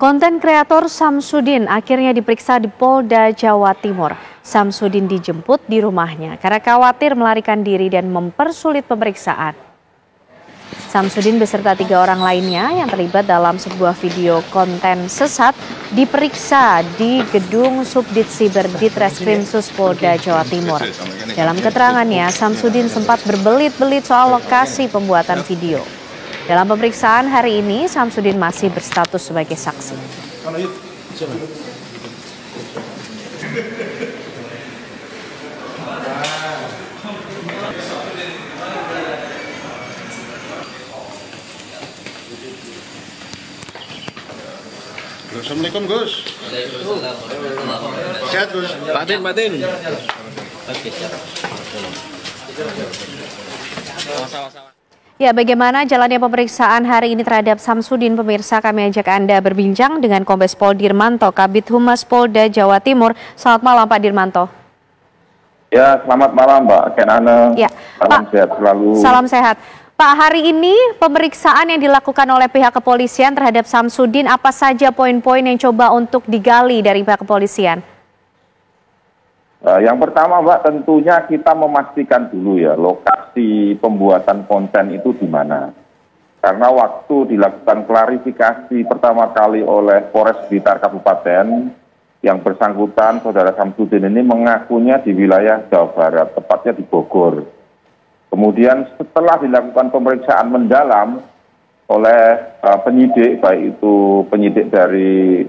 Konten kreator Samsudin akhirnya diperiksa di Polda Jawa Timur. Samsudin dijemput di rumahnya karena khawatir melarikan diri dan mempersulit pemeriksaan. Samsudin beserta 3 orang lainnya yang terlibat dalam sebuah video konten sesat diperiksa di gedung Subdit Siber Ditreskrimsus Polda Jawa Timur. Dalam keterangannya, Samsudin sempat berbelit-belit soal lokasi pembuatan video. Dalam pemeriksaan hari ini, Samsudin masih berstatus sebagai saksi. Assalamualaikum Gus. Sehat Gus. Pak Din. Ya, bagaimana jalannya pemeriksaan hari ini terhadap Samsudin? Pemirsa, kami ajak Anda berbincang dengan Kombes Pol Dirmanto, Kabid Humas Polda Jawa Timur. Selamat malam Pak Dirmanto. Ya, selamat malam Mbak Kenana. Ya, salam Pak, sehat selalu. Salam sehat. Pak, hari ini pemeriksaan yang dilakukan oleh pihak kepolisian terhadap Samsudin, apa saja poin-poin yang coba untuk digali dari pihak kepolisian? Yang pertama Mbak, tentunya kita memastikan dulu ya lokasi pembuatan konten itu di mana. Karena waktu dilakukan klarifikasi pertama kali oleh Polres Blitar Kabupaten, yang bersangkutan Saudara Samsudin ini mengakunya di wilayah Jawa Barat, tepatnya di Bogor. Kemudian setelah dilakukan pemeriksaan mendalam oleh penyidik, baik itu penyidik dari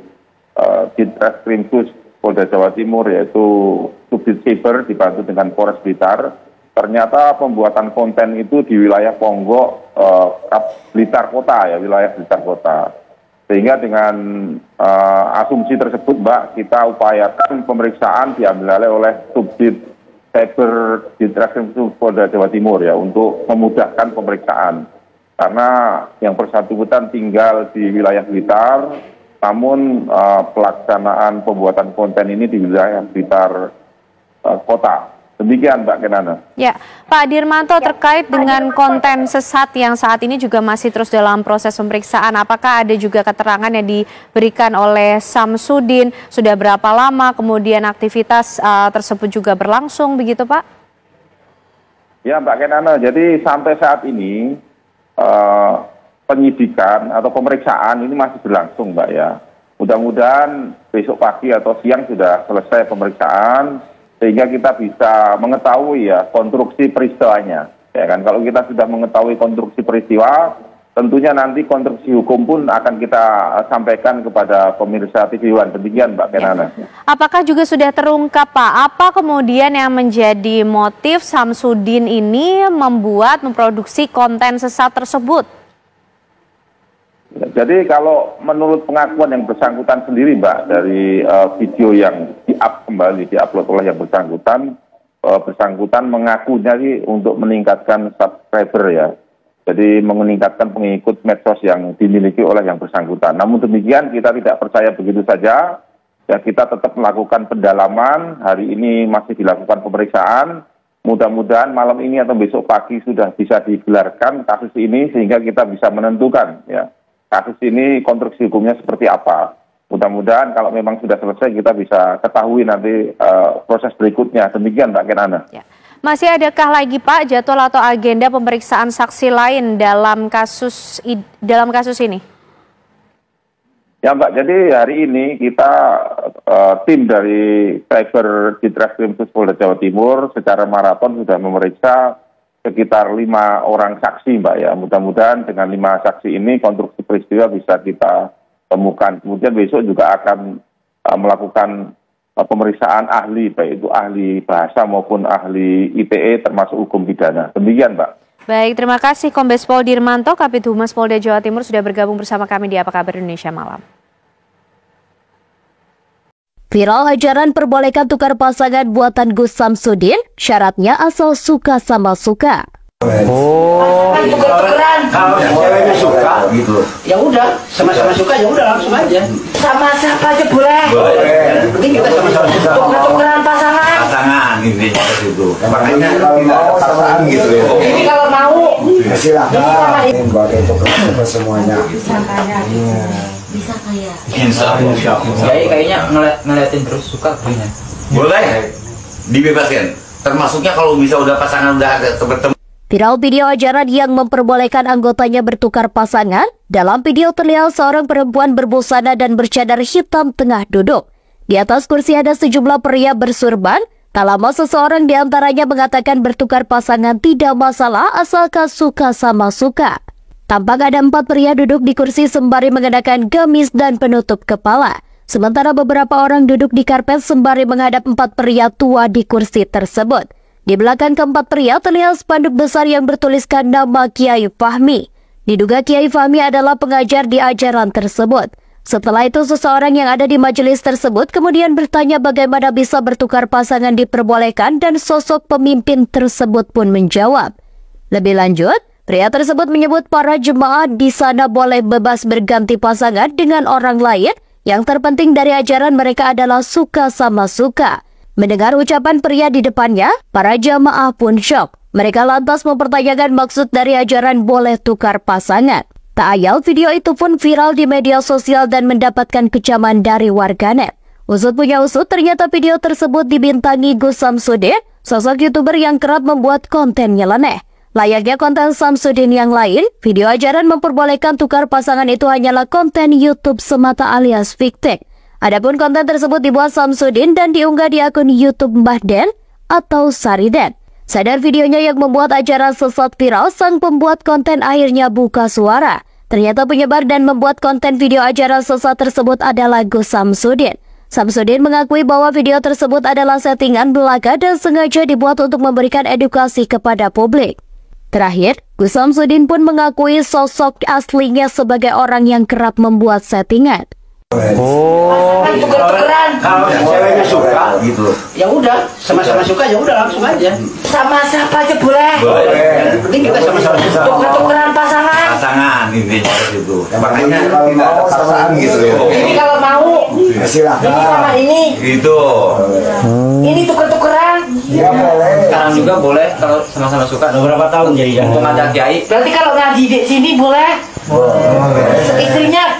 Ditreskrimsus Polda Jawa Timur yaitu Subdit Siber dibantu dengan Polres Blitar, ternyata pembuatan konten itu di wilayah Ponggok, Blitar Kota ya, wilayah Blitar Kota. Sehingga dengan asumsi tersebut Mbak, kita upayakan pemeriksaan diambil alih oleh Subdit Siber Ditreskrimsus Polda Jawa Timur ya, untuk memudahkan pemeriksaan. Karena yang bersangkutan tinggal di wilayah Blitar, namun pelaksanaan pembuatan konten ini di wilayah Blitar Kota. Demikian Mbak Kenana. Ya, Pak Dirmanto, terkait dengan konten sesat yang saat ini juga masih terus dalam proses pemeriksaan, apakah ada juga keterangan yang diberikan oleh Samsudin, sudah berapa lama kemudian aktivitas tersebut juga berlangsung begitu Pak? Ya Mbak Kenana, jadi sampai saat ini penyidikan atau pemeriksaan ini masih berlangsung Mbak ya. Mudah-mudahan besok pagi atau siang sudah selesai pemeriksaan, sehingga kita bisa mengetahui ya konstruksi peristiwanya. Ya kan, kalau kita sudah mengetahui konstruksi peristiwa, tentunya nanti konstruksi hukum pun akan kita sampaikan kepada pemirsa TV One. Demikian Mbak Kenana. Apakah juga sudah terungkap Pak, apa kemudian yang menjadi motif Samsudin ini memproduksi konten sesat tersebut? Jadi kalau menurut pengakuan yang bersangkutan sendiri Mbak, dari video yang diupload oleh yang bersangkutan mengakunya sih untuk meningkatkan subscriber ya. Jadi meningkatkan pengikut medsos yang dimiliki oleh yang bersangkutan. Namun demikian kita tidak percaya begitu saja. Ya, kita tetap melakukan pendalaman. Hari ini masih dilakukan pemeriksaan. Mudah-mudahan malam ini atau besok pagi sudah bisa digelarkan kasus ini sehingga kita bisa menentukan ya kasus ini konstruksi hukumnya seperti apa. Mudah-mudahan kalau memang sudah selesai kita bisa ketahui nanti proses berikutnya. Demikian Mbak Kenana. Ya. Masih adakah lagi Pak jadwal atau agenda pemeriksaan saksi lain dalam kasus ini? Ya Mbak, jadi hari ini kita tim dari Cyber Ditreskrimsus Polda Jawa Timur secara maraton sudah memeriksa sekitar 5 orang saksi Mbak ya. Mudah-mudahan dengan 5 saksi ini konstruksi peristiwa bisa kita temukan. Kemudian besok juga akan melakukan pemeriksaan ahli, baik itu ahli bahasa maupun ahli ITE termasuk hukum pidana. Demikian Mbak. Baik, terima kasih Kombes Pol Dirmanto, Kabid Humas Polda Jawa Timur sudah bergabung bersama kami di Apa Kabar Indonesia Malam. Viral hajaran perbolehkan tukar pasangan buatan Gus Samsudin, syaratnya asal suka sama suka. Oh, tukeran. Kalau suka gitu. Ya udah, sama-sama suka ya udah langsung aja. Sama siapa aja boleh. Boleh. Penting kita sama-sama suka. Tukeran pasangan. Pasangan intinya itu. Makanya kalau mau pasangan gitu ya. Jadi kalau mau silakan. Pakai tukeran semuanya. Bisa tanya. Bisa saya. Insya Allah. Kiai kayaknya ngeliatin terus suka punya. Boleh dibebaskan. Termasuknya kalau bisa udah pasangan udah bertemu. Viral video ajaran yang memperbolehkan anggotanya bertukar pasangan. Dalam video terlihat seorang perempuan berbusana dan bercadar hitam tengah duduk. Di atas kursi ada sejumlah pria bersurban. Tak lama seseorang di antaranya mengatakan bertukar pasangan tidak masalah asalkan suka sama suka. Tampak ada 4 pria duduk di kursi sembari mengenakan gamis dan penutup kepala. Sementara beberapa orang duduk di karpet sembari menghadap 4 pria tua di kursi tersebut. Di belakang keempat pria terlihat spanduk besar yang bertuliskan nama Kiai Fahmi. Diduga Kiai Fahmi adalah pengajar di ajaran tersebut. Setelah itu seseorang yang ada di majelis tersebut kemudian bertanya bagaimana bisa bertukar pasangan diperbolehkan dan sosok pemimpin tersebut pun menjawab. Lebih lanjut, pria tersebut menyebut para jemaah di sana boleh bebas berganti pasangan dengan orang lain. Yang terpenting dari ajaran mereka adalah suka sama suka. Mendengar ucapan pria di depannya, para jamaah pun syok. Mereka lantas mempertanyakan maksud dari ajaran boleh tukar pasangan. Tak ayal video itu pun viral di media sosial dan mendapatkan kecaman dari warganet. Usut punya usut, ternyata video tersebut dibintangi Gus Samsudin, sosok YouTuber yang kerap membuat konten nyeleneh. Layaknya konten Samsudin yang lain, video ajaran memperbolehkan tukar pasangan itu hanyalah konten YouTube semata alias fiktif. Adapun konten tersebut dibuat Samsudin dan diunggah di akun YouTube Mbah Den atau Sariden. Sadar videonya yang membuat ajaran sesat viral, sang pembuat konten akhirnya buka suara. Ternyata penyebar dan membuat konten video ajaran sesat tersebut adalah Gus Samsudin. Samsudin mengakui bahwa video tersebut adalah settingan belaka dan sengaja dibuat untuk memberikan edukasi kepada publik. Terakhir, Gus Samsudin pun mengakui sosok aslinya sebagai orang yang kerap membuat settingan. Tuker-tukeran. Kalau ceweknya suka gitu. Ya udah, sama-sama suka ya udah langsung aja. Sama siapa aja boleh. Boleh. Yang penting kita sama-sama suka. Tuker-tukeran pasangan. Pasangan intinya itu. Makanya tidak ada pasangan gitu. Ini kalau mau. Silahkan. Ini sama ini. Itu. Ini tuker-tukeran. Ya boleh. Sekarang juga boleh kalau sama-sama suka. Berapa tahun jadi? Untuk ada kiai. Berarti kalau ngaji di sini boleh. Istrinya